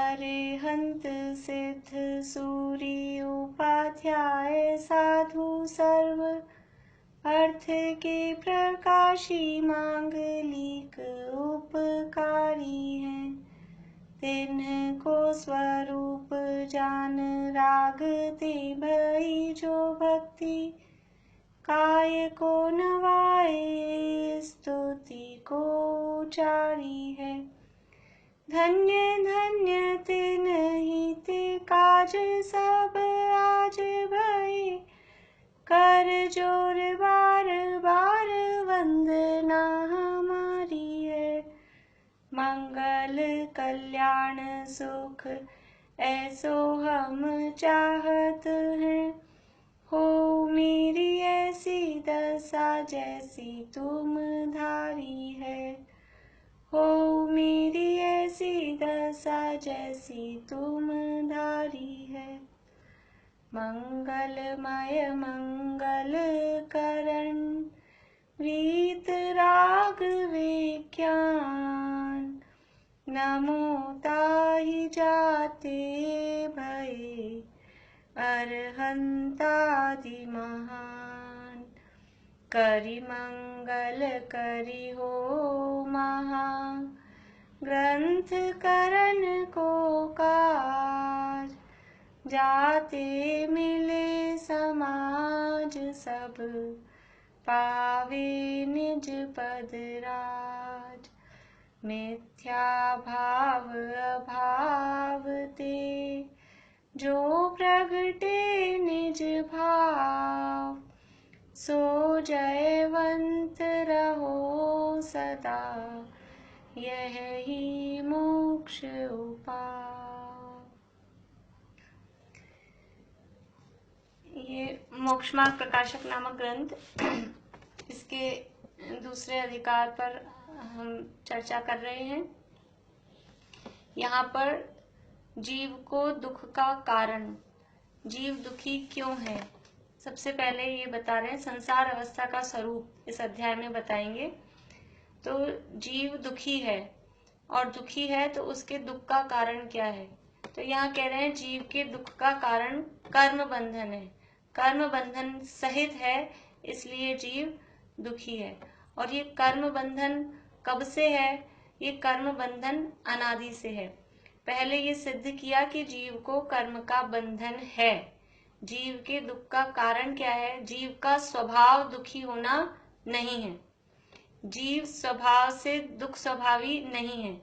अरिहंत सिद्ध सूरी उपाध्याय साधु सर्व अर्थ के प्रकाशी मांगलिक उपकारी हैं। तिन्ह को स्वरूप जान रागते भई जो भक्ति काय को नवाए स्तुति को चारी है। धन्य धन्य तिन्हि ते काज सब आज भये कर जोर बार बार वंदना हमारी है। मंगल कल्याण सुख ऐसो हम चाहत हैं। हो मेरी ऐसी दशा जैसी तुम धारी है। हो मेरी ऐसी दशा जैसी तुम धारी है। मंगलमय मंगल करण प्रीत राग विज्ञान नमो ताहि जाते भये अरहंतादि महान। करि मंगल करि हो महा ग्रंथ करण को काज। जाते मिले समाज सब पावे निज पद राज। मिथ्या भाव अभाव ते जो प्रगटे निज भाव। सो जयवंत रहो सदा यही मोक्ष उपाय। ये मोक्ष मार्ग प्रकाशक नामक ग्रंथ, इसके दूसरे अधिकार पर हम चर्चा कर रहे हैं। यहाँ पर जीव को दुख का कारण, जीव दुखी क्यों है, सबसे पहले ये बता रहे हैं। संसार अवस्था का स्वरूप इस अध्याय में बताएंगे। तो जीव दुखी है, और दुखी है तो उसके दुख का कारण क्या है। तो यहाँ कह रहे हैं जीव के दुख का कारण कर्म बंधन है। कर्म बंधन सहित है, इसलिए जीव दुखी है। और ये कर्म बंधन कब से है? ये कर्म बंधन अनादि से है। पहले ये सिद्ध किया कि जीव को कर्म का बंधन है। जीव के दुख का कारण क्या है? जीव का स्वभाव दुखी होना नहीं है। जीव स्वभाव से दुख स्वभावी नहीं है।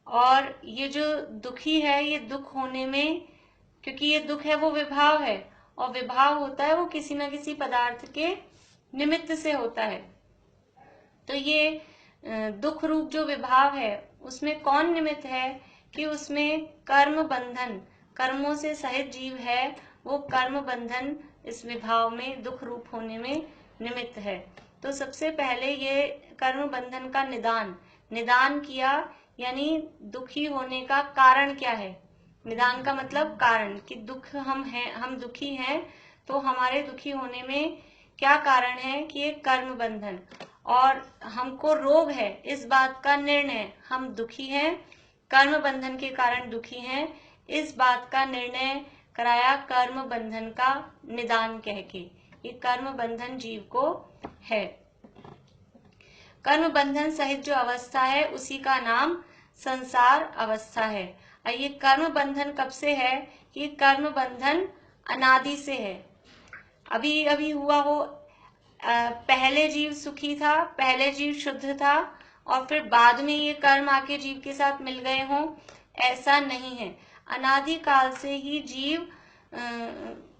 और ये जो दुखी है, ये दुख होने में, क्योंकि ये दुख है वो विभाव है, और विभाव होता है वो किसी न किसी पदार्थ के निमित्त से होता है। तो ये दुख रूप जो विभाव है उसमें कौन निमित्त है? कि उसमें कर्म बंधन, कर्मों से सहित जीव है, वो कर्म बंधन इस विभाव में दुख रूप होने में निमित्त है। तो सबसे पहले ये कर्म बंधन का निदान किया, यानी दुखी होने का कारण क्या है। निदान का मतलब कारण, कि दुख हम दुखी हैं, तो हमारे दुखी होने में क्या कारण है? कि ये कर्म बंधन, और हमको रोग है इस बात का निर्णय, हम दुखी हैं, कर्म बंधन के कारण दुखी हैं, इस बात का निर्णय कराया कर्म बंधन का निदान कह के। ये कर्म बंधन जीव को है। कर्म बंधन सहित जो अवस्था है उसी का नाम संसार अवस्था है। और ये कर्म बंधन कब से है? कि कर्म बंधन अनादि से है। अभी अभी हुआ हो, पहले जीव सुखी था, पहले जीव शुद्ध था, और फिर बाद में ये कर्म आके जीव के साथ मिल गए हों, ऐसा नहीं है। अनादि काल से ही जीव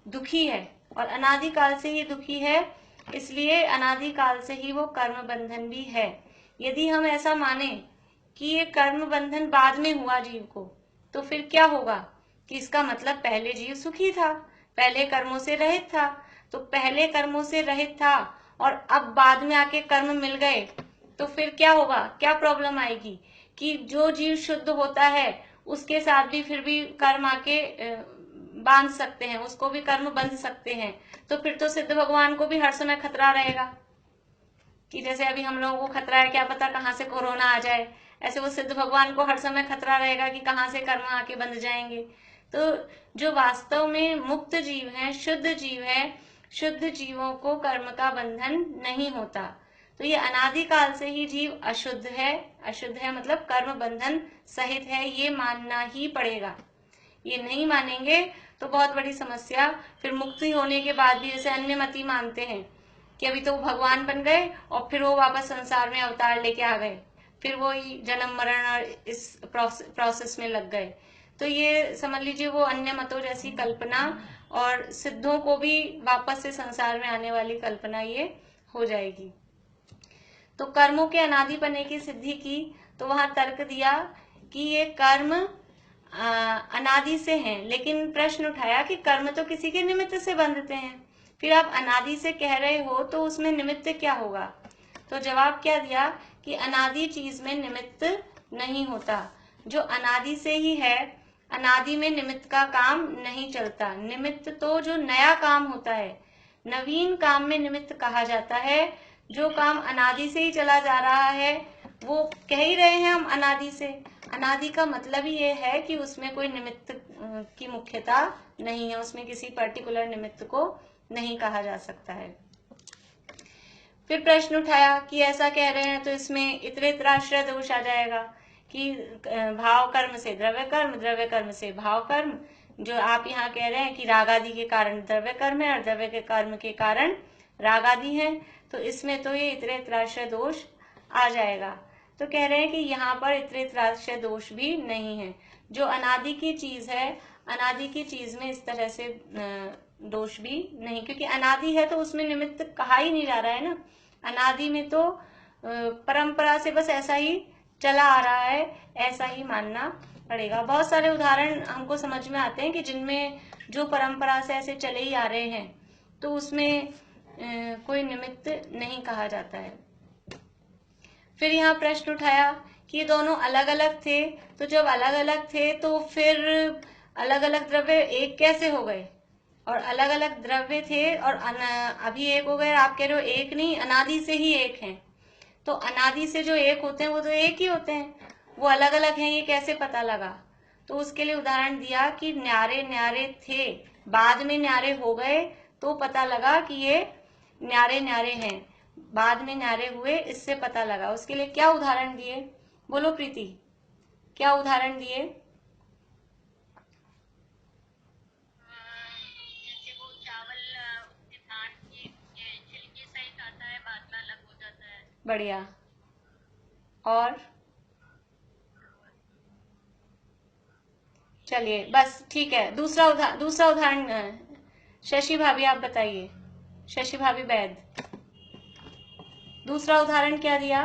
दुखी है, और अनादि काल से ही दुखी है, इसलिए अनादि काल से ही वो कर्म बंधन भी है। यदि हम ऐसा माने कि ये कर्म बंधन बाद में हुआ जीव को, तो फिर क्या होगा? कि इसका मतलब पहले जीव सुखी था, पहले कर्मों से रहित था। तो पहले कर्मों से रहित था और अब बाद में आके कर्म मिल गए, तो फिर क्या होगा? क्या प्रॉब्लम आएगी? कि जो जीव शुद्ध होता है उसके साथ भी फिर भी कर्म आके बांध सकते हैं, उसको भी कर्म बंध सकते हैं। तो फिर तो सिद्ध भगवान को भी हर समय खतरा रहेगा, कि जैसे अभी हम लोगों को खतरा है, क्या पता कहाँ से कोरोना आ जाए, ऐसे वो सिद्ध भगवान को हर समय खतरा रहेगा कि कहाँ से कर्म आके बंध जाएंगे। तो जो वास्तव में मुक्त जीव है, शुद्ध जीव है, शुद्ध जीवों को कर्म का बंधन नहीं होता। तो ये अनादिकाल से ही जीव अशुद्ध है। अशुद्ध है मतलब कर्म बंधन सहित है, ये मानना ही पड़ेगा। ये नहीं मानेंगे तो बहुत बड़ी समस्या। फिर मुक्ति होने के बाद भी जैसे अन्य मती मानते हैं कि अभी तो वो भगवान बन गए और फिर वो वापस संसार में अवतार लेके आ गए, फिर वो जन्म मरण और इस प्रोसेस में लग गए। तो ये समझ लीजिए वो अन्य मतों जैसी कल्पना, और सिद्धों को भी वापस से संसार में आने वाली कल्पना ये हो जाएगी। तो कर्मों के अनादि पने की सिद्धि की, तो वहां तर्क दिया कि ये कर्म अनादि से हैं, लेकिन प्रश्न उठाया कि कर्म तो किसी के निमित्त से बंधते हैं, फिर आप अनादि से कह रहे हो तो उसमें निमित्त क्या होगा? तो जवाब क्या दिया कि अनादि चीज में निमित्त नहीं होता, जो अनादि से ही है, अनादि में निमित्त का काम नहीं चलता। निमित्त तो जो नया काम होता है, नवीन काम में निमित्त कहा जाता है। जो काम अनादि से ही चला जा रहा है, वो कह ही रहे हैं हम अनादि से। अनादि का मतलब ही ये है कि उसमें कोई निमित्त की मुख्यता नहीं है, उसमें किसी पर्टिकुलर निमित्त को नहीं कहा जा सकता है। फिर प्रश्न उठाया कि ऐसा कह रहे हैं तो इसमें इतरेतराश्रय दोष आ जाएगा कि भाव कर्म से द्रव्य कर्म, द्रव्य कर्म से भाव कर्म। जो आप यहाँ कह रहे हैं कि राग आदि के कारण द्रव्य कर्म है और द्रव्य के कर्म के कारण राग आदि है, तो इसमें तो ये इतरेतराश्रय दोष आ जाएगा। तो कह रहे हैं कि यहाँ पर इतरेतराश्रय दोष भी नहीं है। जो अनादि की चीज है, अनादि की चीज में इस तरह से दोष भी नहीं, क्योंकि अनादि है तो उसमें निमित्त कहा ही नहीं जा रहा है ना। अनादि में तो परंपरा से बस ऐसा ही चला आ रहा है, ऐसा ही मानना पड़ेगा। बहुत सारे उदाहरण हमको समझ में आते हैं कि जिनमें जो परंपरा से ऐसे चले ही आ रहे हैं, तो उसमें कोई निमित्त नहीं कहा जाता है। फिर यहाँ प्रश्न उठाया कि ये दोनों अलग अलग थे, तो जब अलग अलग थे तो फिर अलग अलग द्रव्य एक कैसे हो गए? और अलग अलग द्रव्य थे और अभी एक हो गए, आप कह रहे हो एक नहीं, अनादि से ही एक हैं। तो अनादि से जो एक होते हैं वो तो एक ही होते हैं, वो अलग अलग हैं, ये कैसे पता लगा? तो उसके लिए उदाहरण दिया कि न्यारे न्यारे थे, बाद में न्यारे हो गए, तो पता लगा कि ये न्यारे न्यारे हैं, बाद में न्यारे हुए, इससे पता लगा। उसके लिए क्या उदाहरण दिए? बोलो प्रीति, क्या उदाहरण दिए? जैसे वो चावल धान के छिलके सहित आता है, बाद में अलग हो जाता है। बढ़िया। और चलिए बस ठीक है। दूसरा उदाहरण शशि भाभी आप बताइए। शशि भाभी वैद, दूसरा उदाहरण क्या दिया?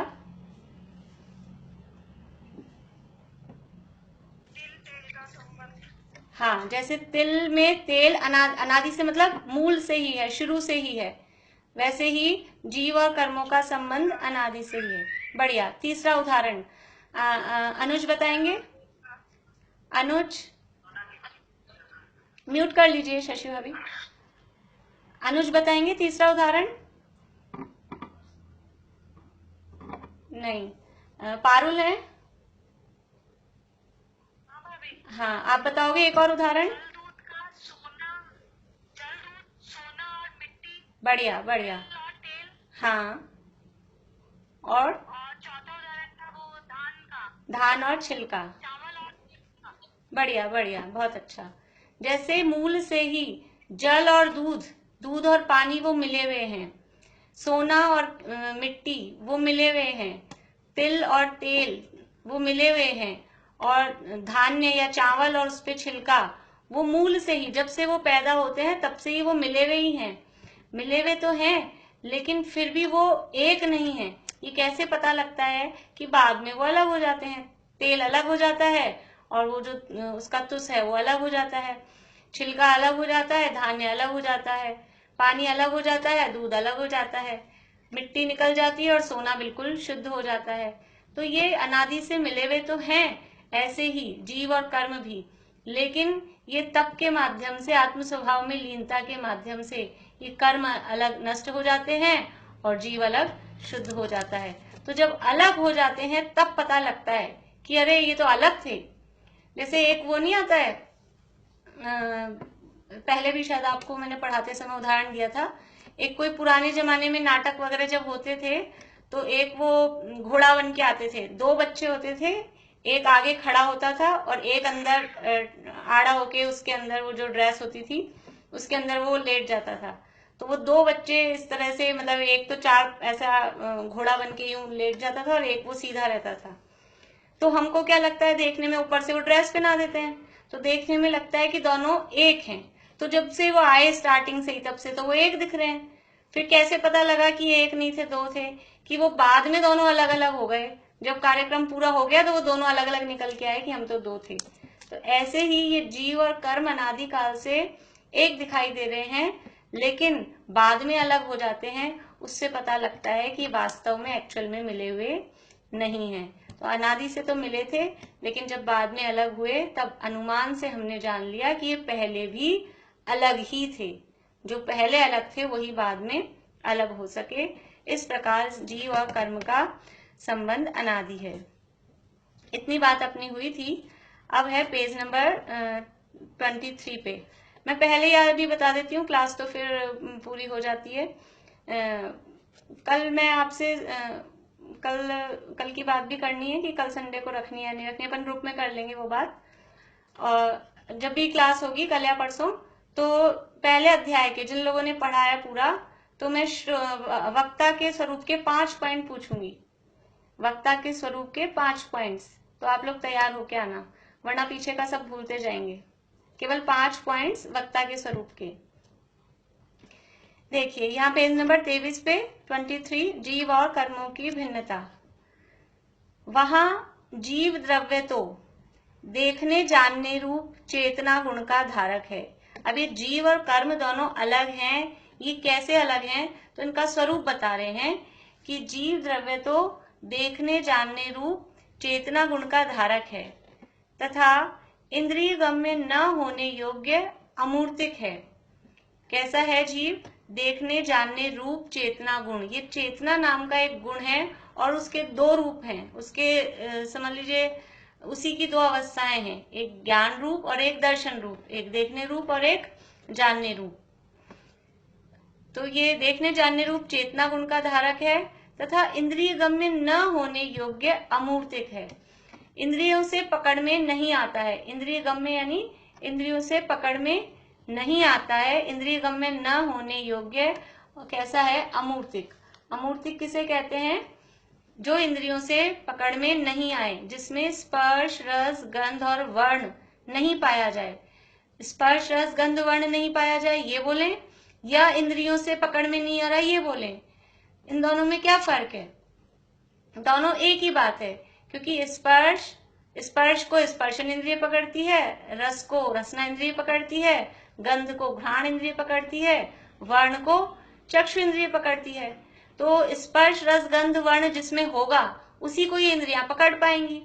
हाँ, जैसे तिल में तेल अनादि से मतलब मूल से ही है, शुरू से ही है, वैसे ही जीव और कर्मों का संबंध अनादि से ही है। बढ़िया। तीसरा उदाहरण अनुज बताएंगे। अनुज म्यूट कर लीजिए शशि भाभी। अनुज बताएंगे तीसरा उदाहरण। नहीं, पारुल है। हाँ, आप बताओगे एक और उदाहरण। दूध का सोना, जल दूध, सोना और मिट्टी। बढ़िया बढ़िया। और तेल। हाँ, और चौथा उदाहरण था वो धान का, धान और छिलका। चावल और छिलका। बढ़िया बढ़िया, बहुत अच्छा। जैसे मूल से ही जल और दूध और पानी वो मिले हुए हैं, सोना और मिट्टी वो मिले हुए हैं, तिल और तेल वो मिले हुए हैं, और धान्य या चावल और उस पे छिलका वो मूल से ही, जब से वो पैदा होते हैं तब से ही वो मिले हुए ही हैं। मिले हुए तो हैं, लेकिन फिर भी वो एक नहीं है। ये कैसे पता लगता है कि बाद में वो अलग हो जाते हैं? तेल अलग हो जाता है और वो जो उसका तुस है वो अलग हो जाता है, छिलका अलग हो जाता है, धान्य अलग हो जाता है, पानी अलग हो जाता है, दूध अलग हो जाता है, मिट्टी निकल जाती है और सोना बिल्कुल शुद्ध हो जाता है। तो ये अनादि से मिले हुए तो हैं, ऐसे ही जीव और कर्म भी, लेकिन ये तप के माध्यम से, आत्म स्वभाव में लीनता के माध्यम से ये कर्म अलग नष्ट हो जाते हैं और जीव अलग शुद्ध हो जाता है। तो जब अलग हो जाते हैं तब पता लगता है कि अरे ये तो अलग थे। जैसे एक वो नहीं आता है, पहले भी शायद आपको मैंने पढ़ाते समय उदाहरण दिया था, एक कोई पुराने जमाने में नाटक वगैरह जब होते थे तो एक वो घोड़ा बन के आते थे, दो बच्चे होते थे, एक आगे खड़ा होता था और एक अंदर आड़ा होके उसके अंदर वो जो ड्रेस होती थी उसके अंदर वो लेट जाता था। तो वो दो बच्चे इस तरह से, मतलब एक तो चार ऐसा घोड़ा बन के यूं लेट जाता था और एक वो सीधा रहता था। तो हमको क्या लगता है देखने में, ऊपर से वो ड्रेस पहना देते हैं तो देखने में लगता है कि दोनों एक हैं। तो जब से वो आए स्टार्टिंग से ही तब से तो वो एक दिख रहे हैं। फिर कैसे पता लगा कि एक नहीं थे दो थे, कि वो बाद में दोनों अलग अलग हो गए, जब कार्यक्रम पूरा हो गया तो वो दोनों अलग अलग निकल के आए कि हम तो दो थे। तो ऐसे ही ये जीव और कर्म अनादि काल से एक दिखाई दे रहे हैं, लेकिन बाद में अलग हो जाते हैं। उससे पता लगता है कि वास्तव में एक्चुअल में मिले हुए नहीं है। तो अनादि से तो मिले थे, लेकिन जब बाद में अलग हुए तब अनुमान से हमने जान लिया कि ये पहले भी अलग ही थे। जो पहले अलग थे वही बाद में अलग हो सके। इस प्रकार जीव और कर्म का संबंध अनादि है। इतनी बात अपनी हुई थी। अब है पेज नंबर 23 पे। मैं पहले यार भी बता देती हूँ, क्लास तो फिर पूरी हो जाती है। कल मैं आपसे कल की बात भी करनी है कि कल संडे को रखनी है नहीं रखनी, अपन ग्रुप में कर लेंगे वो बात। और जब भी क्लास होगी कल या परसों, तो पहले अध्याय के जिन लोगों ने पढ़ा है पूरा, तो मैं वक्ता के स्वरूप के 5 पॉइंट पूछूंगी। वक्ता के स्वरूप के 5 पॉइंट्स, तो आप लोग तैयार होके आना, वरना पीछे का सब भूलते जाएंगे। केवल 5 पॉइंट्स वक्ता के स्वरूप के। देखिए यहाँ पेज नंबर 23 पे 23, जीव और कर्मों की भिन्नता। वहां जीव द्रव्य तो देखने जानने रूप चेतना गुण का धारक है। अब ये जीव और कर्म दोनों अलग हैं। ये कैसे अलग हैं? तो इनका स्वरूप बता रहे हैं कि जीव द्रव्य तो देखने जानने रूप चेतना गुण का धारक है तथा इंद्रिय गम्य न होने योग्य अमूर्तिक है। कैसा है जीव? देखने जानने रूप चेतना गुण। ये चेतना नाम का एक गुण है और उसके दो रूप हैं। उसके समझ लीजिए उसी की दो अवस्थाएं हैं, एक ज्ञान रूप और एक दर्शन रूप, एक देखने रूप और एक जानने रूप। तो ये देखने जानने रूप चेतना गुण का धारक है तथा इंद्रिय गम्य न होने योग्य अमूर्तिक है। इंद्रियों से पकड़ में नहीं आता है। इंद्रिय गम्य यानी इंद्रियों से पकड़ में नहीं आता है। इंद्रिय गम्य न होने योग्य कैसा है? अमूर्तिक। अमूर्तिक किसे कहते हैं? जो इंद्रियों से पकड़ में नहीं आए, जिसमें स्पर्श रस गंध और वर्ण नहीं पाया जाए। स्पर्श रस गंध वर्ण नहीं पाया जाए ये बोले, या इंद्रियों से पकड़ में नहीं आ रहा ये बोले। इन दोनों में क्या फर्क है? दोनों एक ही बात है, क्योंकि स्पर्श को स्पर्शन इंद्रिय पकड़ती है, रस को रसना इंद्रिय पकड़ती है, गंध को घ्राण इंद्रिय पकड़ती है, वर्ण को चक्षु इंद्रिय पकड़ती है। तो स्पर्श रस गंध वर्ण जिसमें होगा उसी को ये इंद्रियां पकड़ पाएंगी।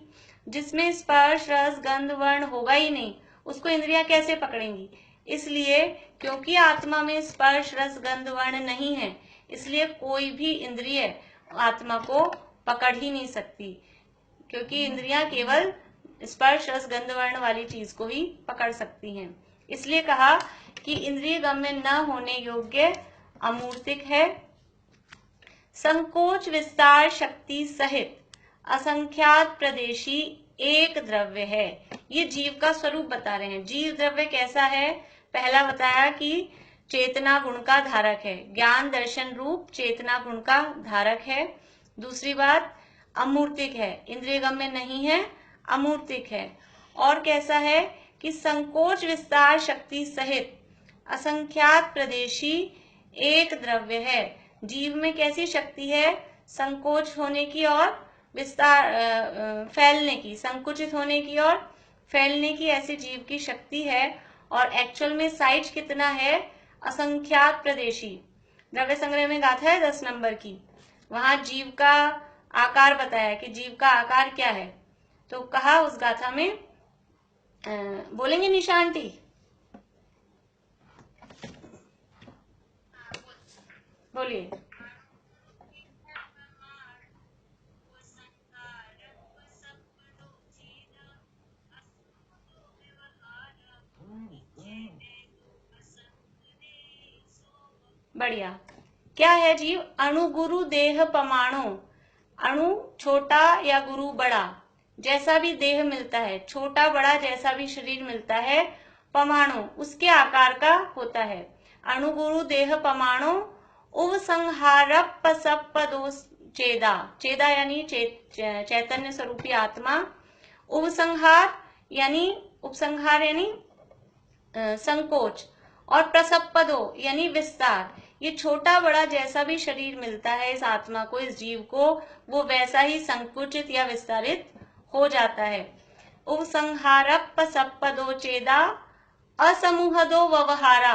जिसमें स्पर्श रस गंध वर्ण होगा ही नहीं, उसको इंद्रियां कैसे पकड़ेंगी? इसलिए क्योंकि आत्मा में स्पर्श रस गंध वर्ण नहीं है, इसलिए कोई भी इंद्रिय आत्मा को पकड़ ही नहीं सकती, क्योंकि इंद्रियां केवल स्पर्श रस गंध वर्ण वाली चीज को ही पकड़ सकती हैं। इसलिए कहा कि इंद्रिय गम्य न होने योग्य अमूर्तिक है। संकोच विस्तार शक्ति सहित असंख्यात प्रदेशी एक द्रव्य है। ये जीव का स्वरूप बता रहे हैं। जीव द्रव्य कैसा है? पहला बताया कि चेतना गुण का धारक है, ज्ञान दर्शन रूप चेतना गुण का धारक है। दूसरी बात अमूर्तिक है, इंद्रिय गम्य नहीं है, अमूर्तिक है। और कैसा है कि संकोच विस्तार शक्ति सहित असंख्यात प्रदेशी एक द्रव्य है। जीव में कैसी शक्ति है? संकोच होने की और विस्तार फैलने की, संकुचित होने की और फैलने की, ऐसी जीव की शक्ति है। और एक्चुअल में साइज कितना है? असंख्यात प्रदेशी। द्रव्य संग्रह में गाथा है 10 नंबर की, वहां जीव का आकार बताया कि जीव का आकार क्या है। तो कहा उस गाथा में, बोलेंगे निशा आंटी? बोलिए। बढ़िया। क्या है जीव? अणु गुरु देह पमाणु, अणु छोटा या गुरु बड़ा, जैसा भी देह मिलता है, छोटा बड़ा जैसा भी शरीर मिलता है, परमाणु उसके आकार का होता है। अणु गुरु देह परमाणु उपसंहारप सपदो चेदा, चेदा यानी चैतन्य स्वरूपी आत्मा, उपसंहार यानी संकोच, और प्रसपदो यानी विस्तार। ये छोटा बड़ा जैसा भी शरीर मिलता है इस आत्मा को, इस जीव को, वो वैसा ही संकुचित या विस्तारित हो जाता है। उपसंहारप सपदो चेदा असमूहदो व्यवहारा,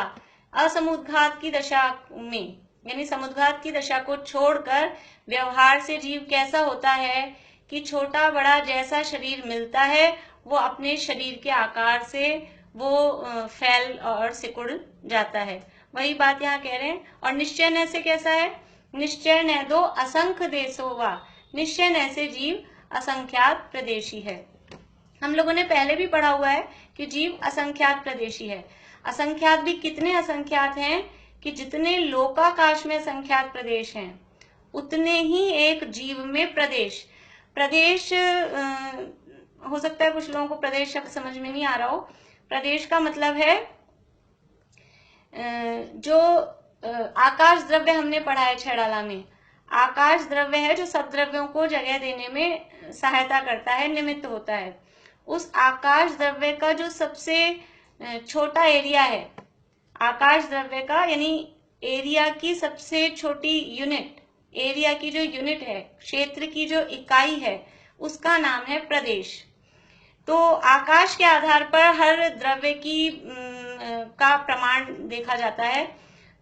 असमुद्घात की दशा में यानी समुद्घात की दशा को छोड़कर व्यवहार से जीव कैसा होता है कि छोटा बड़ा जैसा शरीर मिलता है वो अपने शरीर के आकार से वो फैल और सिकुड़ जाता है। वही बात यहाँ कह रहे हैं। और निश्चय न से कैसा है? निश्चय न दो असंख्य देशो वा, निश्चय न से जीव असंख्यात प्रदेशी है। हम लोगों ने पहले भी पढ़ा हुआ है कि जीव असंख्यात प्रदेशी है। असंख्यात भी कितने असंख्यात हैं कि जितने लोकाकाश में असंख्यात प्रदेश हैं उतने ही एक जीव में प्रदेश। प्रदेश हो सकता है कुछ लोगों को प्रदेश शब्द समझ में नहीं आ रहा हो। प्रदेश का मतलब है जो आकाश द्रव्य हमने पढ़ा है छेड़ाला में, आकाश द्रव्य है जो सब द्रव्यों को जगह देने में सहायता करता है, निमित्त होता है। उस आकाश द्रव्य का जो सबसे छोटा एरिया है, आकाश द्रव्य का यानी एरिया की सबसे छोटी यूनिट, एरिया की जो यूनिट है, क्षेत्र की जो इकाई है, उसका नाम है प्रदेश। तो आकाश के आधार पर हर द्रव्य की का प्रमाण देखा जाता है।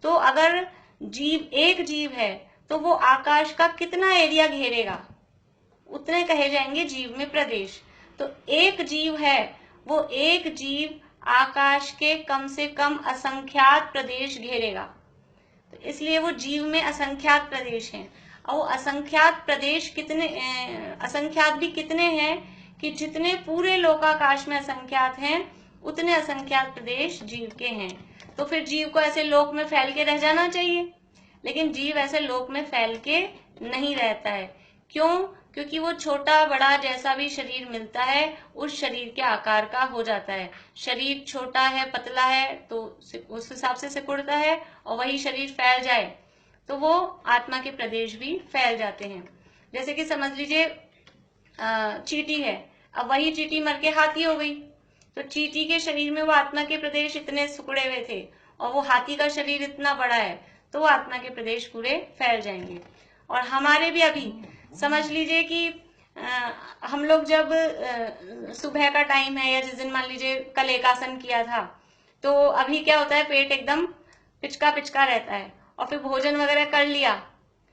तो अगर जीव एक जीव है तो वो आकाश का कितना एरिया घेरेगा उतने कहे जाएंगे जीव में प्रदेश। तो एक जीव है, वो एक जीव आकाश के कम से कम असंख्यात प्रदेश घेरेगा, तो इसलिए वो जीव में असंख्यात प्रदेश हैं। और वो असंख्यात प्रदेश कितने, असंख्यात भी कितने हैं कि जितने पूरे लोकाकाश में असंख्यात हैं उतने असंख्यात प्रदेश जीव के हैं। तो फिर जीव को ऐसे लोक में फैल के रह जाना चाहिए, लेकिन जीव ऐसे लोक में फैल के नहीं रहता है। क्यों? क्योंकि वो छोटा बड़ा जैसा भी शरीर मिलता है उस शरीर के आकार का हो जाता है। शरीर छोटा है, पतला है तो उस हिसाब से सिकुड़ता है, और वही शरीर फैल जाए तो वो आत्मा के प्रदेश भी फैल जाते हैं। जैसे कि समझ लीजिए चींटी है, अब वही चींटी मर के हाथी हो गई, तो चींटी के शरीर में वो आत्मा के प्रदेश इतने सिकुड़े हुए थे, और वो हाथी का शरीर इतना बड़ा है, तो वो आत्मा के प्रदेश पूरे फैल जाएंगे। और हमारे भी अभी समझ लीजिए कि हम लोग जब सुबह का टाइम है या जिस दिन मान लीजिए कल एक आसन किया था, तो अभी क्या होता है, पेट एकदम पिचका पिचका रहता है, और फिर भोजन वगैरह कर लिया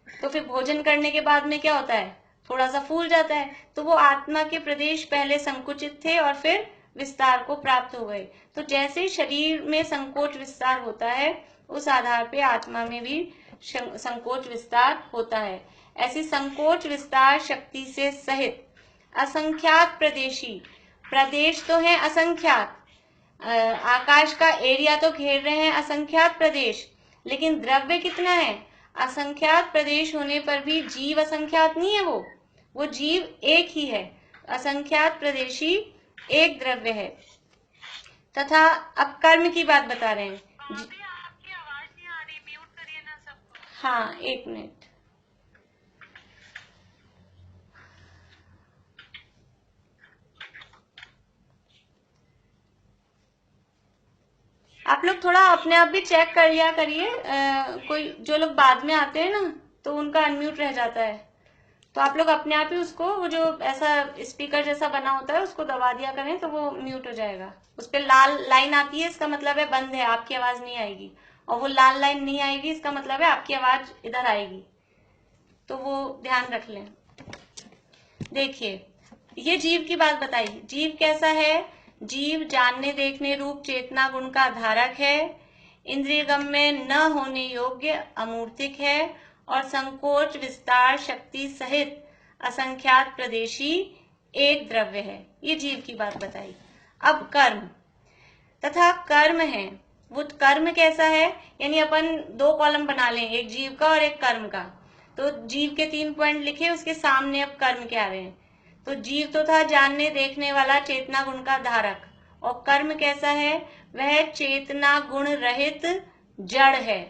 तो फिर भोजन करने के बाद में क्या होता है, थोड़ा सा फूल जाता है। तो वो आत्मा के प्रदेश पहले संकुचित थे और फिर विस्तार को प्राप्त हो गए। तो जैसे शरीर में संकोच विस्तार होता है उस आधार पे आत्मा में भी संकोच विस्तार होता है। ऐसी संकोच विस्तार शक्ति से सहित असंख्यात प्रदेशी, प्रदेश तो है असंख्यात, आकाश का एरिया तो घेर रहे हैं असंख्यात प्रदेश, लेकिन द्रव्य कितना है? असंख्यात प्रदेश होने पर भी जीव असंख्यात नहीं है, वो जीव एक ही है, असंख्यात प्रदेशी एक द्रव्य है। तथा अब कर्म की बात बता रहे हैं। आपकी आवाज नहीं आ रही, म्यूट करिए ना सबको। हाँ, एक मिनट। आप लोग थोड़ा अपने आप भी चेक कर लिया करिए, कोई जो लोग बाद में आते हैं ना तो उनका अनम्यूट रह जाता है, तो आप लोग अपने आप ही उसको, वो जो ऐसा स्पीकर जैसा बना होता है उसको दबा दिया करें तो वो म्यूट हो जाएगा। उस पर लाल लाइन आती है, इसका मतलब है बंद है, आपकी आवाज नहीं आएगी, और वो लाल लाइन नहीं आएगी इसका मतलब है आपकी आवाज इधर आएगी, तो वो ध्यान रख लें। देखिए, ये जीव की बात बताई। जीव कैसा है? जीव जानने देखने रूप चेतना गुण का धारक है, इंद्रियगम्य न होने योग्य अमूर्तिक है, और संकोच विस्तार शक्ति सहित असंख्यात प्रदेशी एक द्रव्य है। ये जीव की बात बताई। अब कर्म तथा कर्म है वो कर्म कैसा है, यानी अपन 2 कॉलम बना लें, एक जीव का और एक कर्म का। तो जीव के 3 पॉइंट लिखे, उसके सामने अब कर्म क्या आ रहे हैं। तो जीव तो था जानने देखने वाला चेतना गुण का धारक, और कर्म कैसा है, वह चेतना गुण रहित जड़ है।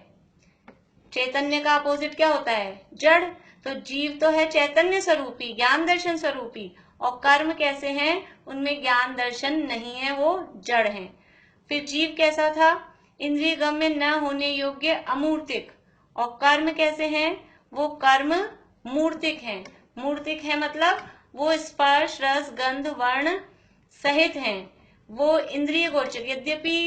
चैतन्य का अपोजिट क्या होता है, जड़। तो जीव तो है चैतन्य स्वरूपी, ज्ञान दर्शन स्वरूपी, और कर्म कैसे हैं, उनमें ज्ञान दर्शन नहीं है, वो जड़ हैं। फिर जीव कैसा था, इंद्रिय गम्य न होने योग्य अमूर्तिक, और कर्म कैसे हैं, वो कर्म मूर्तिक हैं। मूर्तिक है मतलब वो स्पर्श रस गंध वर्ण सहित हैं, वो इंद्रिय गोचर, यद्यपि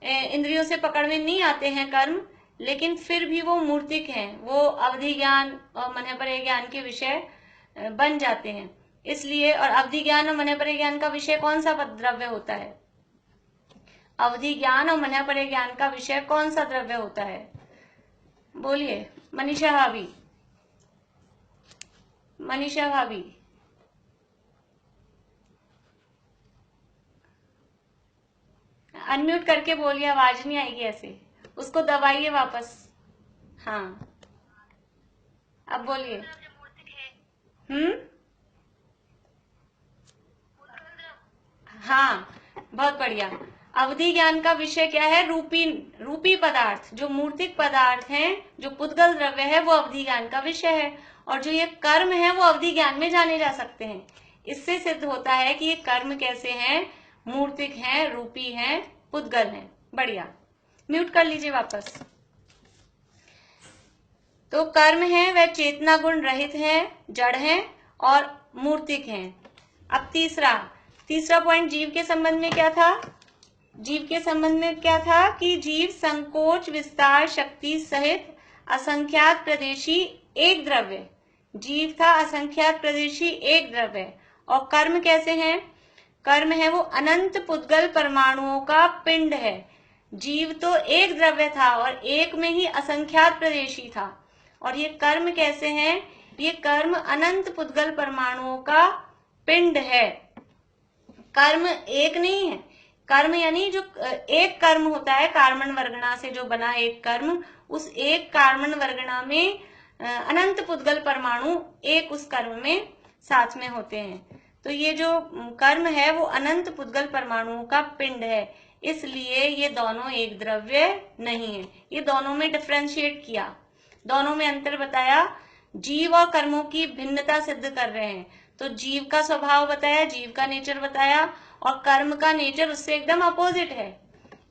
इंद्रियों से पकड़ में नहीं आते हैं कर्म, लेकिन फिर भी वो मूर्तिक हैं, वो अवधि ज्ञान और मनःपरय ज्ञान के विषय बन जाते हैं। इसलिए, और अवधि ज्ञान और मनःपरय ज्ञान का विषय कौन सा द्रव्य होता है, अवधि ज्ञान और मनःपरय ज्ञान का विषय कौन सा द्रव्य होता है, बोलिए मनीषा भाभी। मनीषा भाभी, अनम्यूट करके बोलिए, आवाज नहीं आएगी ऐसे, उसको दबाइए वापस। हाँ अब बोलिए। हाँ बहुत बढ़िया। अवधि ज्ञान का विषय क्या है, रूपी पदार्थ, जो मूर्तिक पदार्थ हैं, जो पुद्गल द्रव्य है, वो अवधि ज्ञान का विषय है। और जो ये कर्म है वो अवधि ज्ञान में जाने जा सकते हैं। इससे सिद्ध होता है कि ये कर्म कैसे हैं, मूर्तिक हैं, रूपी हैं, पुद्गल हैं। बढ़िया, म्यूट कर लीजिए वापस। तो कर्म है वह चेतना गुण रहित है, जड़ है और मूर्तिक हैं। अब तीसरा पॉइंट जीव के संबंध में क्या था, जीव के संबंध में क्या था कि जीव संकोच विस्तार शक्ति सहित असंख्यात प्रदेशी एक द्रव्य, जीव था असंख्यात प्रदेशी एक द्रव्य। और कर्म कैसे हैं, कर्म है वो अनंत पुद्गल परमाणुओं का पिंड है। जीव तो एक द्रव्य था और एक में ही असंख्यात प्रदेशी था, और ये कर्म कैसे हैं, ये कर्म अनंत पुद्गल परमाणुओं का पिंड है। कर्म एक नहीं है, कर्म यानी जो एक कर्म होता है, कार्मण वर्गणा से जो बना एक कर्म, उस एक कार्मण वर्गणा में अनंत पुद्गल परमाणु एक उस कर्म में साथ में होते हैं। तो ये जो कर्म है वो अनंत पुद्गल परमाणुओं का पिंड है, इसलिए ये दोनों एक द्रव्य नहीं है। ये दोनों में डिफ्रेंशिएट किया, दोनों में अंतर बताया, जीव और कर्मों की भिन्नता सिद्ध कर रहे हैं। तो जीव का स्वभाव बताया, जीव का नेचर बताया, और कर्म का नेचर उससे एकदम अपोजिट है।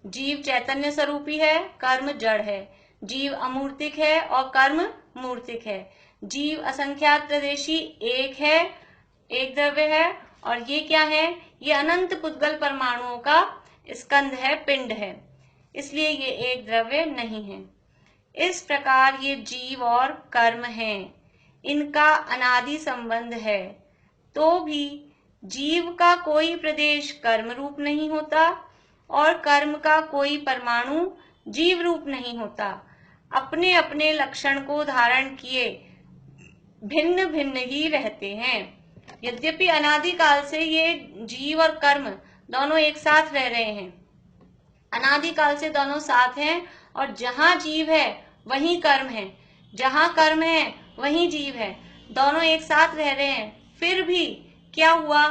जीव चैतन्य स्वरूपी है, कर्म जड़ है। जीव अमूर्तिक है और कर्म मूर्तिक है। जीव असंख्यात प्रदेशी एक है, एक द्रव्य है, और ये क्या है, ये अनंत पुद्गल परमाणुओं का स्कंध है, पिंड है, इसलिए ये एक द्रव्य नहीं है। इस प्रकार ये जीव और कर्म हैं, इनका अनादि संबंध है। तो भी जीव का कोई प्रदेश कर्म रूप नहीं होता और कर्म का कोई परमाणु जीव रूप नहीं होता। अपने अपने लक्षण को धारण किए भिन्न भिन्न ही रहते हैं। यद्यपि अनादिकाल से ये जीव और कर्म दोनों एक साथ रह रहे हैं, अनादिकाल से दोनों साथ हैं, और जहां जीव है वहीं कर्म है, जहां कर्म है वहीं जीव है, दोनों एक साथ रह रहे हैं। फिर भी क्या हुआ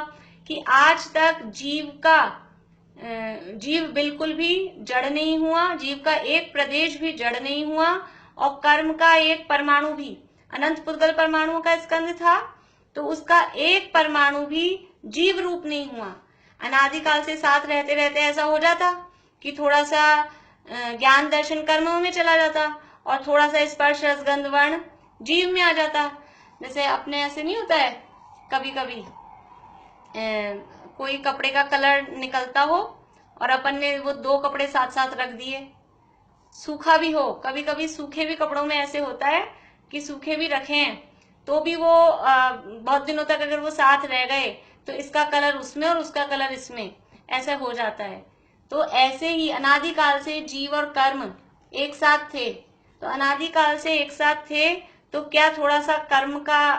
कि आज तक जीव बिल्कुल भी जड़ नहीं हुआ, जीव का एक प्रदेश भी जड़ नहीं हुआ, और कर्म का एक परमाणु भी, अनंत पुद्गल परमाणुओं का स्कंध था, तो उसका एक परमाणु भी जीव रूप नहीं हुआ। अनादिकाल से साथ रहते रहते ऐसा हो जाता कि थोड़ा सा ज्ञान दर्शन कर्मों में चला जाता और थोड़ा सा स्पर्श रस गंध वर्ण जीव में आ जाता। जैसे अपने ऐसे नहीं होता है, कभी कभी कोई कपड़े का कलर निकलता हो और अपन ने वो 2 कपड़े साथ साथ रख दिए, सूखा भी हो, कभी कभी सूखे भी कपड़ों में ऐसे होता है कि सूखे भी रखे हैं तो भी वो बहुत दिनों तक अगर वो साथ रह गए तो इसका कलर उसमें और उसका कलर इसमें, ऐसा हो जाता है। तो ऐसे ही अनादिकाल से जीव और कर्म एक साथ थे, तो अनादिकाल से एक साथ थे, तो क्या थोड़ा सा कर्म का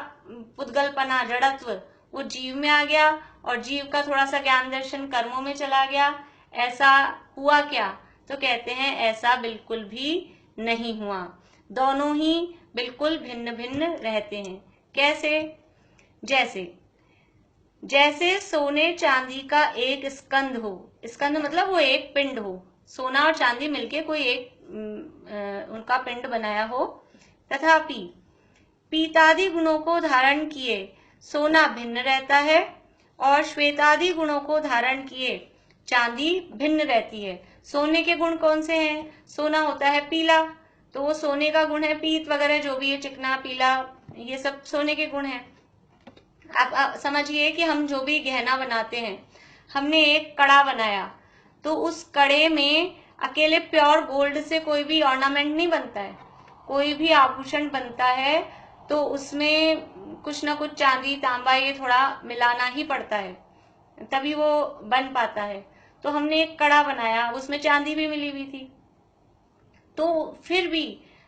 पुद्गलपना, जड़त्व वो जीव में आ गया और जीव का थोड़ा सा ज्ञान दर्शन कर्मों में चला गया, ऐसा हुआ क्या? तो कहते हैं ऐसा बिल्कुल भी नहीं हुआ, दोनों ही बिल्कुल भिन्न भिन्न रहते हैं। कैसे? जैसे सोने चांदी का एक स्कंद हो, स्कंद मतलब वो एक पिंड हो, सोना और चांदी मिलके कोई एक उनका पिंड बनाया हो, तथापि पीतादि गुणों को धारण किए सोना भिन्न रहता है और श्वेतादि गुणों को धारण किए चांदी भिन्न रहती है। सोने के गुण कौन से हैं? सोना होता है पीला, तो वो सोने का गुण है पीत वगैरह जो भी है, चिकना पीला, ये सब सोने के गुण हैं। आप समझिए कि हम जो भी गहना बनाते हैं, हमने एक कड़ा बनाया तो उस कड़े में अकेले प्योर गोल्ड से कोई भी ऑर्नामेंट नहीं बनता है, कोई भी आभूषण बनता है तो उसमें कुछ ना कुछ चांदी तांबा ये थोड़ा मिलाना ही पड़ता है, तभी वो बन पाता है। तो हमने एक कड़ा बनाया, उसमें चांदी भी मिली हुई थी, तो फिर भी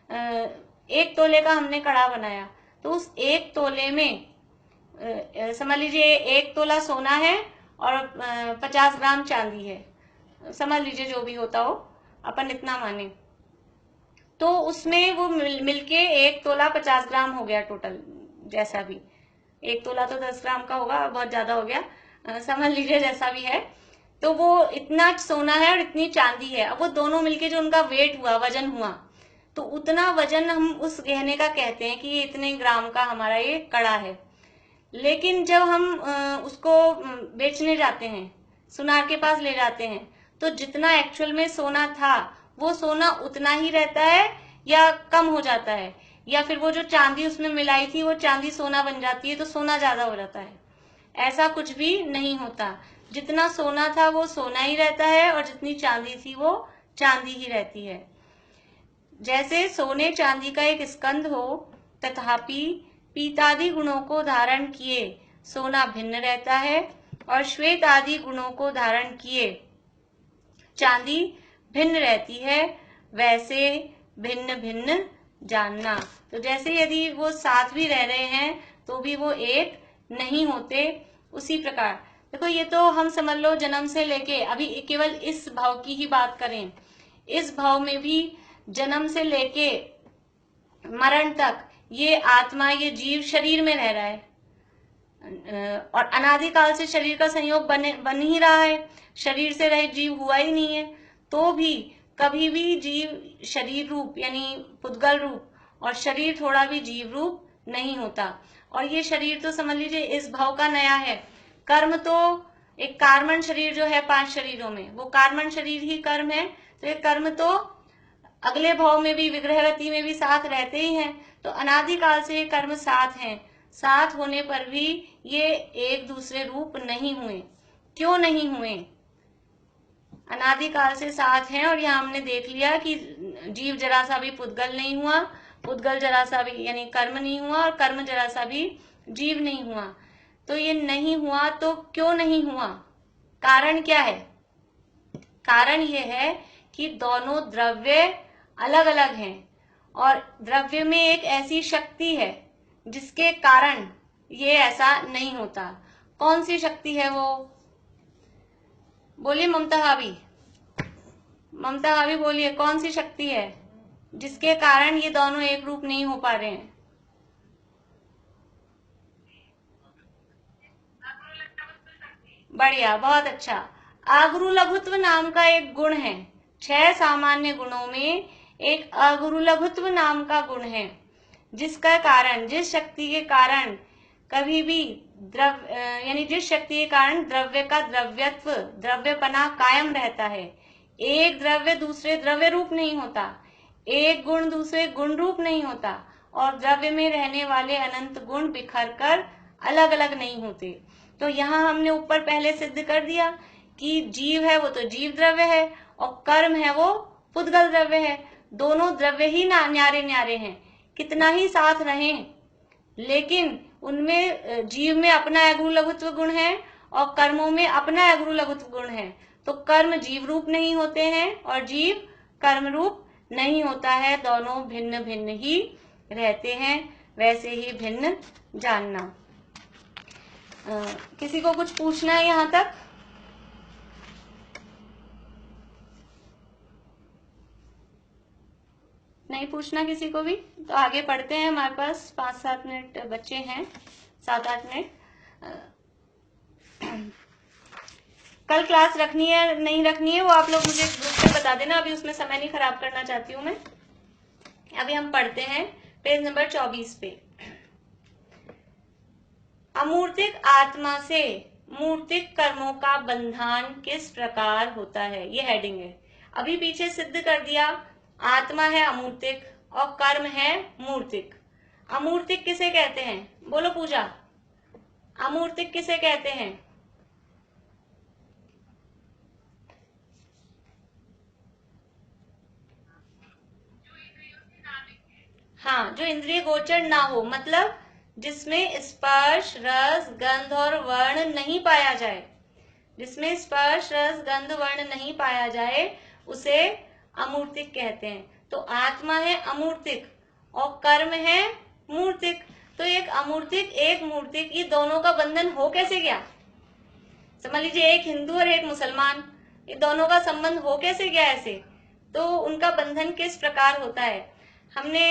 1 तोले का हमने कड़ा बनाया, तो उस 1 तोले में समझ लीजिए 1 तोला सोना है और 50 ग्राम चांदी है, समझ लीजिए जो भी होता हो, अपन इतना माने, तो उसमें वो मिलके 1 तोला 50 ग्राम हो गया टोटल। जैसा भी 1 तोला तो 10 ग्राम का होगा, बहुत ज्यादा हो गया, समझ लीजिए जैसा भी है। तो वो इतना सोना है और इतनी चांदी है, अब वो दोनों मिलके जो उनका वेट हुआ, वजन हुआ, तो उतना वजन हम उस गहने का कहते हैं कि ये इतने ग्राम का हमारा ये कड़ा है। लेकिन जब हम उसको बेचने जाते हैं, सुनार के पास ले जाते हैं, तो जितना एक्चुअल में सोना था वो सोना उतना ही रहता है या कम हो जाता है, या फिर वो जो चांदी उसमें मिलाई थी वो चांदी सोना बन जाती है तो सोना ज्यादा हो जाता है। ऐसा कुछ भी नहीं होता, जितना सोना था वो सोना ही रहता है और जितनी चांदी थी वो चांदी ही रहती है। जैसे सोने चांदी का एक स्कंद हो, तथापि पीतादि गुणों को धारण किए सोना भिन्न रहता है और श्वेत आदि गुणों को धारण किए चांदी भिन्न रहती है, वैसे भिन्न भिन्न जानना। तो जैसे यदि वो साथ भी रह रहे हैं तो भी वो एक नहीं होते, उसी प्रकार देखो, ये तो हम समझ लो जन्म से लेके अभी केवल इस भाव की ही बात करें, इस भाव में भी जन्म से लेके मरण तक ये आत्मा, ये जीव शरीर में रह रहा है और अनादिकाल से शरीर का संयोग बन ही रहा है, शरीर से रहित जीव हुआ ही नहीं है, तो भी कभी भी जीव शरीर रूप यानी पुद्गल रूप और शरीर थोड़ा भी जीव रूप नहीं होता। और ये शरीर तो समझ लीजिए इस भाव का नया है, कर्म तो एक कार्मण शरीर जो है 5 शरीरों में, वो कार्मण शरीर ही कर्म है, तो ये कर्म तो अगले भाव में भी विग्रहगति में भी साथ रहते ही हैं, तो अनादिकाल से ये कर्म साथ हैं, साथ होने पर भी ये एक दूसरे रूप नहीं हुए। क्यों नहीं हुए? अनादिकाल से साथ हैं और यहाँ हमने देख लिया कि जीव जरा सा भी पुद्गल नहीं हुआ, पुद्गल जरा सा भी यानी कर्म नहीं हुआ और कर्म जरा सा भी जीव नहीं हुआ। तो ये नहीं हुआ तो क्यों नहीं हुआ? कारण क्या है? कारण ये है कि दोनों द्रव्य अलग अलग हैं और द्रव्य में एक ऐसी शक्ति है जिसके कारण ये ऐसा नहीं होता। कौन सी शक्ति है वो? बोलिए ममता हावी, ममता हावी बोलिए, कौन सी शक्ति है जिसके कारण ये दोनों एक रूप नहीं हो पा रहे हैं? बढ़िया, बहुत अच्छा। अगुरु लघुत्व नाम का एक गुण है, 6 सामान्य गुणों में एक अगुरु लघुत्व नाम का गुण है, जिसका कारण, जिस शक्ति के कारण कभी भी यानी जिस शक्ति के कारण द्रव्य का द्रव्यत्व, द्रव्यपना कायम रहता है। एक द्रव्य दूसरे द्रव्य रूप नहीं होता, एक गुण दूसरे गुण रूप नहीं होता और द्रव्य में रहने वाले अनंत गुण बिखर कर अलग अलग नहीं होते। तो यहाँ हमने ऊपर पहले सिद्ध कर दिया कि जीव है वो तो जीव द्रव्य है और कर्म है वो पुद्गल द्रव्य है, दोनों द्रव्य ही न्यारे न्यारे हैं, कितना ही साथ रहें, लेकिन उनमें जीव में अपना अगुरु लघुत्व गुण है और कर्मों में अपना अगुरु लघुत्व गुण है। तो कर्म जीव रूप नहीं होते हैं और जीव कर्म रूप नहीं होता है, दोनों भिन्न भिन्न ही रहते हैं, वैसे ही भिन्न जानना। किसी को कुछ पूछना है यहाँ तक? नहीं पूछना किसी को भी, तो आगे पढ़ते हैं। हमारे पास 5-7 मिनट बच्चे हैं, 7-8 मिनट। कल क्लास रखनी है नहीं रखनी है वो आप लोग मुझे ग्रुप पे बता देना, अभी उसमें समय नहीं खराब करना चाहती हूँ मैं। अभी हम पढ़ते हैं पेज नंबर 24 पे। अमूर्तिक आत्मा से मूर्तिक कर्मों का बंधन किस प्रकार होता है, ये हेडिंग है। अभी पीछे सिद्ध कर दिया, आत्मा है अमूर्तिक और कर्म है मूर्तिक। अमूर्तिक किसे कहते हैं, बोलो पूजा, अमूर्तिक किसे कहते हैं? हाँ, जो इंद्रिय गोचर ना हो, मतलब जिसमें स्पर्श रस गंध और वर्ण नहीं पाया जाए, जिसमें स्पर्श रस गंध वर्ण नहीं पाया जाए उसे अमूर्तिक कहते हैं। तो आत्मा है अमूर्तिक और कर्म है मूर्तिक। तो एक अमूर्तिक एक मूर्तिक, ये दोनों का बंधन हो कैसे गया? समझ लीजिए एक हिंदू और एक मुसलमान, ये दोनों का संबंध हो कैसे गया ऐसे? तो उनका बंधन किस प्रकार होता है? हमने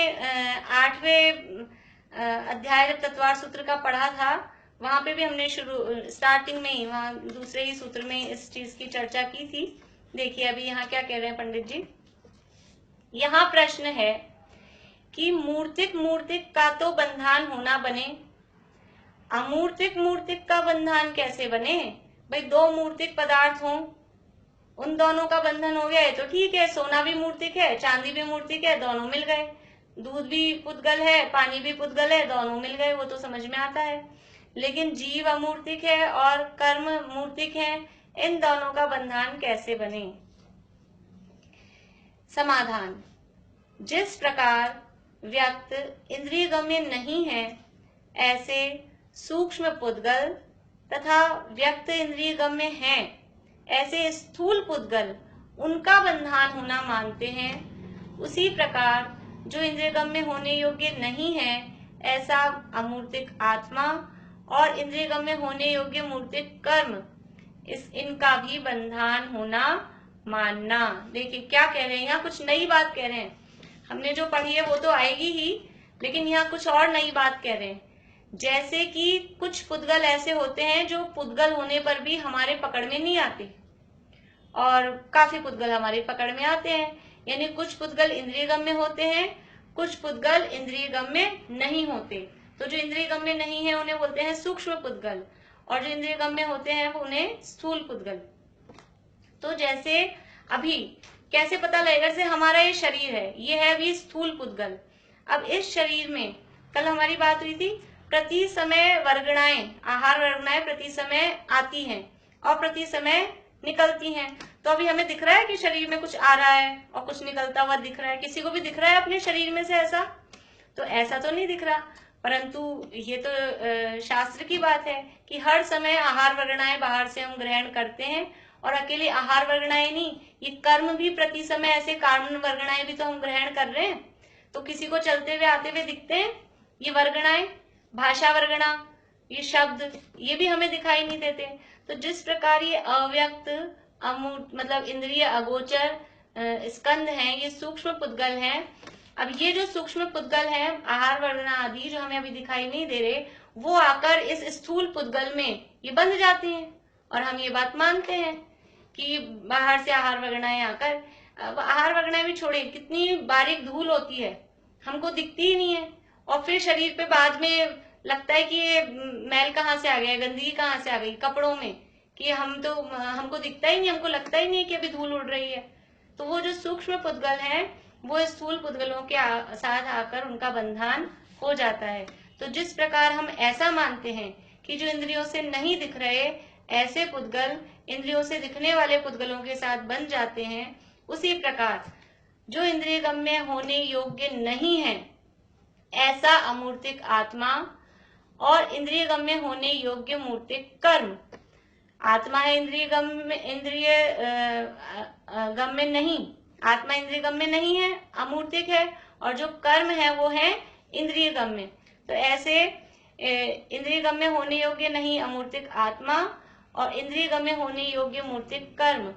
8वें अध्याय जब तत्वार सूत्र का पढ़ा था, वहां पे भी हमने स्टार्टिंग में ही, वहां दूसरे ही सूत्र में इस चीज की चर्चा की थी। देखिए अभी यहाँ क्या कह रहे हैं पंडित जी। यहाँ प्रश्न है कि मूर्तिक मूर्तिक का तो बंधन होना बने, अमूर्तिक मूर्तिक का बंधन कैसे बने? भाई दो मूर्तिक पदार्थ हों, उन दोनों का बंधन हो गया है तो ठीक है, सोना भी मूर्तिक है, चांदी भी मूर्तिक है, दोनों मिल गए। दूध भी पुद्गल है, पानी भी पुद्गल है, दोनों मिल गए, वो तो समझ में आता है। लेकिन जीव अमूर्तिक है और कर्म मूर्तिक है, इन दोनों का बंधन कैसे बने? समाधान, जिस प्रकार व्यक्त इंद्रिय गम्य नहीं है, ऐसे सूक्ष्म पुद्गल तथा व्यक्त इंद्रिय गम्य हैं, ऐसे स्थूल पुद्गल उनका बंधन होना मानते हैं। उसी प्रकार जो इंद्रिय गम्य होने योग्य नहीं है, ऐसा अमूर्तिक आत्मा और इंद्रिय गम्य होने योग्य मूर्तिक कर्म, इनका भी बंधन होना मानना। देखिए क्या कह रहे हैं, यहाँ कुछ नई बात कह रहे हैं। हमने जो पढ़ी है वो तो आएगी ही, लेकिन यहाँ कुछ और नई बात कह रहे हैं। जैसे कि कुछ पुद्गल ऐसे होते हैं जो पुद्गल होने पर भी हमारे पकड़ में नहीं आते, और काफी पुद्गल हमारे पकड़ में आते हैं। यानी कुछ पुद्गल इंद्रिय गम्य होते हैं, कुछ पुद्गल इंद्रिय गम्य नहीं होते। तो जो इंद्रिय गम्य नहीं है उन्हें बोलते हैं सूक्ष्म पुद्गल, और जो इंद्रिय गम्य होते हैं वो उन्हें स्थूल पुद्गल। तो जैसे अभी कैसे पता लगेगा, जैसे हमारा ये शरीर है, ये है अभी स्थूल पुद्गल। अब इस शरीर में कल हमारी बात हुई थी, प्रति समय वर्गणाएं, आहार वर्गणाएं प्रति समय आती हैं और प्रति समय निकलती हैं। तो अभी हमें दिख रहा है कि शरीर में कुछ आ रहा है और कुछ निकलता हुआ दिख रहा है। किसी को भी दिख रहा है अपने शरीर में से ऐसा? तो ऐसा तो नहीं दिख रहा, परंतु ये तो शास्त्र की बात है कि हर समय आहार वर्गणाएं बाहर से हम ग्रहण करते हैं। और अकेले आहार वर्गणाएं नहीं, ये कर्म भी प्रति समय ऐसे कारण वर्गणाएं भी तो हम ग्रहण कर रहे हैं। तो किसी को चलते हुए आते हुए दिखते हैं ये वर्गणाएं, भाषा वर्गणा, ये शब्द, ये भी हमें दिखाई नहीं देते। तो जिस प्रकार ये अव्यक्त अमूर्त मतलब इंद्रिय अगोचर स्कंद हैं, ये सूक्ष्म पुद्गल हैं। अब ये जो सूक्ष्म पुद्गल हैं, आहार वर्गणा आदि जो हमें अभी दिखाई नहीं दे रहे, वो आकर इस स्थूल पुद्गल में ये बंध जाते हैं। और हम ये बात मानते हैं कि बाहर से आहार वर्गणाएं आकर, आहार वर्गणाएं भी छोड़े, कितनी बारीक धूल होती है, हमको दिखती ही नहीं है। और फिर शरीर पे बाद में लगता है कि ये मैल कहाँ से आ गया, गंदगी कहाँ से आ गई कपड़ों में, कि हमको दिखता ही नहीं, हमको लगता ही नहीं कि अभी धूल उड़ रही है। तो वो जो सूक्ष्म पुद्गल हैं, वो स्थूल पुद्गलों के साथ आकर उनका बंधन हो जाता है। तो जिस प्रकार हम ऐसा मानते हैं कि जो इंद्रियों से नहीं दिख रहे, ऐसे पुद्गल इंद्रियों से दिखने वाले पुद्गलों के साथ बन जाते हैं, उसी प्रकार जो इंद्रिय गम्य होने योग्य नहीं है, ऐसा अमूर्तिक आत्मा और इंद्रिय गम्य होने योग्य मूर्तिक कर्म। आत्मा है इंद्रिय गम्य नहीं, आत्मा इंद्रिय गम्य नहीं है, अमूर्तिक है, और जो कर्म है वो है इंद्रिय गम्य। तो ऐसे इंद्रिय गम्य होने योग्य नहीं अमूर्तिक आत्मा और इंद्रिय गम्य होने योग्य मूर्तिक कर्म,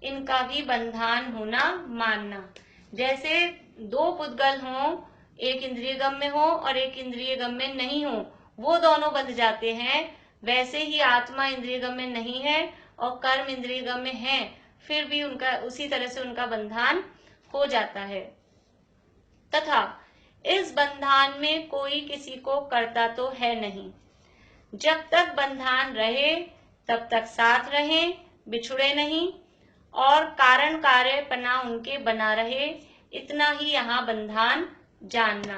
इनका भी बंधन होना मानना। जैसे दो पुद्गल हों, एक इंद्रिय गम्य हो और एक इंद्रिय गम्य नहीं हो, वो दोनों बंध जाते हैं, वैसे ही आत्मा इंद्रिय गम्य नहीं है और कर्म इंद्रिय गम्य है, फिर भी उनका उसी तरह से उनका बंधन हो जाता है। तथा इस बंधन में कोई किसी को करता तो है नहीं। जब तक बंधन रहे तब तक साथ रहें, बिछुड़े नहीं, और कारण कार्यपना उनके बना रहे, इतना ही यहाँ बंधन जानना।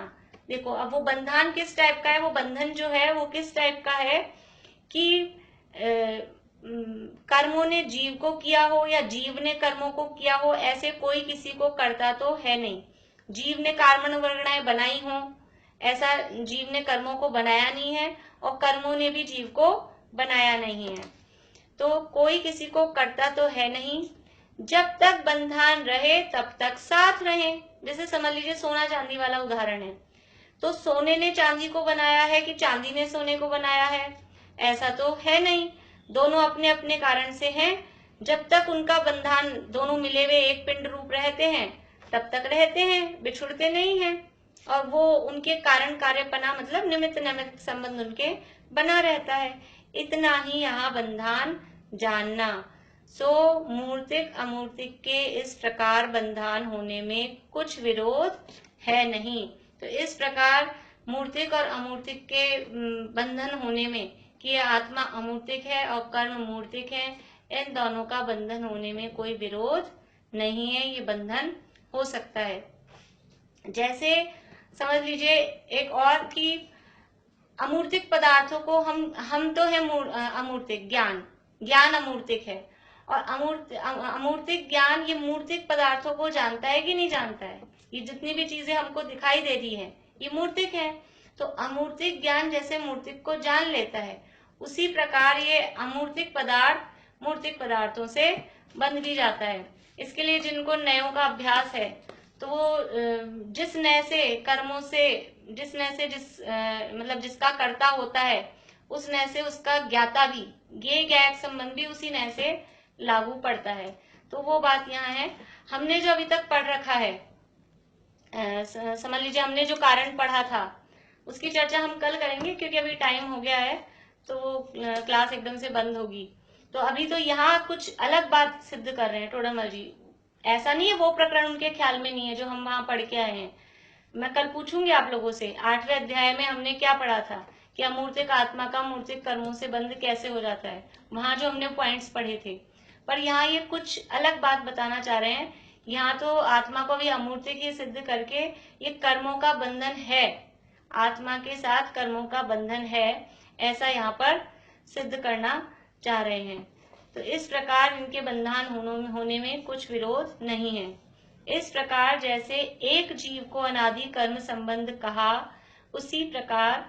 देखो अब वो बंधन किस टाइप का है, वो बंधन जो है वो किस टाइप का है कि कर्मों ने जीव को किया हो या जीव ने कर्मों को किया हो, ऐसे कोई किसी को करता तो है नहीं। जीव ने कर्मणुवर्गणाएं बनाई हो, ऐसा जीव ने कर्मों को बनाया नहीं है और कर्मों ने भी जीव को बनाया नहीं है, तो कोई किसी को करता तो है नहीं। जब तक बंधन रहे तब तक साथ रहे। जैसे समझ लीजिए सोना चांदी वाला उदाहरण है, तो सोने ने चांदी को बनाया है कि चांदी ने सोने को बनाया है, ऐसा तो है नहीं, दोनों अपने अपने कारण से हैं। जब तक उनका बंधन दोनों मिले हुए एक पिंड रूप रहते हैं तब तक रहते हैं, बिछुड़ते नहीं हैं, और वो उनके कारण कार्यपना मतलब निमित्त निमित्त संबंध उनके बना रहता है। इतना ही यहाँ बंधन जानना। सो मूर्तिक अमूर्तिक के इस प्रकार बंधन होने में कुछ विरोध है नहीं। तो इस प्रकार मूर्तिक और अमूर्तिक के बंधन होने में कि आत्मा अमूर्तिक है और कर्म मूर्तिक है, इन दोनों का बंधन होने में कोई विरोध नहीं है, ये बंधन हो सकता है। जैसे समझ लीजिए एक और कि अमूर्तिक पदार्थों को हम तो है अमूर्तिक, ज्ञान अमूर्तिक है, और अमूर्तिक ज्ञान ये मूर्तिक पदार्थों को जानता है कि नहीं जानता है। ये जितनी भी चीजें हमको दिखाई दे रही है ये मूर्तिक है, तो अमूर्तिक ज्ञान जैसे मूर्तिक को जान लेता है, उसी प्रकार ये अमूर्तिक पदार्थ मूर्तिक पदार्थों से बंध भी जाता है। इसके लिए जिनको नयों का अभ्यास है, तो वो जिस नय से कर्मों से जिस नय से मतलब जिसका कर्ता होता है उस नय से उसका ज्ञाता भी, ये ज्ञायक संबंध भी उसी नय से लागू पड़ता है। तो वो बात यहाँ है। हमने जो अभी तक पढ़ रखा है, समझ लीजिए हमने जो कारण पढ़ा था उसकी चर्चा हम कल करेंगे, क्योंकि अभी टाइम हो गया है तो क्लास एकदम से बंद होगी। तो अभी तो यहाँ कुछ अलग बात सिद्ध कर रहे हैं टोडरमल जी। ऐसा नहीं है वो प्रकरण उनके ख्याल में नहीं है जो हम वहां पढ़ के आए हैं। मैं कल पूछूंगी आप लोगों से 8वें अध्याय में हमने क्या पढ़ा था कि अमूर्तिक आत्मा का मूर्तिक कर्मों से बंध कैसे हो जाता है, वहां जो हमने पॉइंट्स पढ़े थे। पर यहाँ ये कुछ अलग बात बताना चाह रहे हैं। यहाँ तो आत्मा को भी अमूर्तिक ही सिद्ध करके ये कर्मों का बंधन है, आत्मा के साथ कर्मों का बंधन है, ऐसा यहाँ पर सिद्ध करना चाह रहे हैं। तो इस प्रकार इनके बंधन होने में कुछ विरोध नहीं है। इस प्रकार जैसे एक जीव को अनादि कर्म संबंध कहा, उसी प्रकार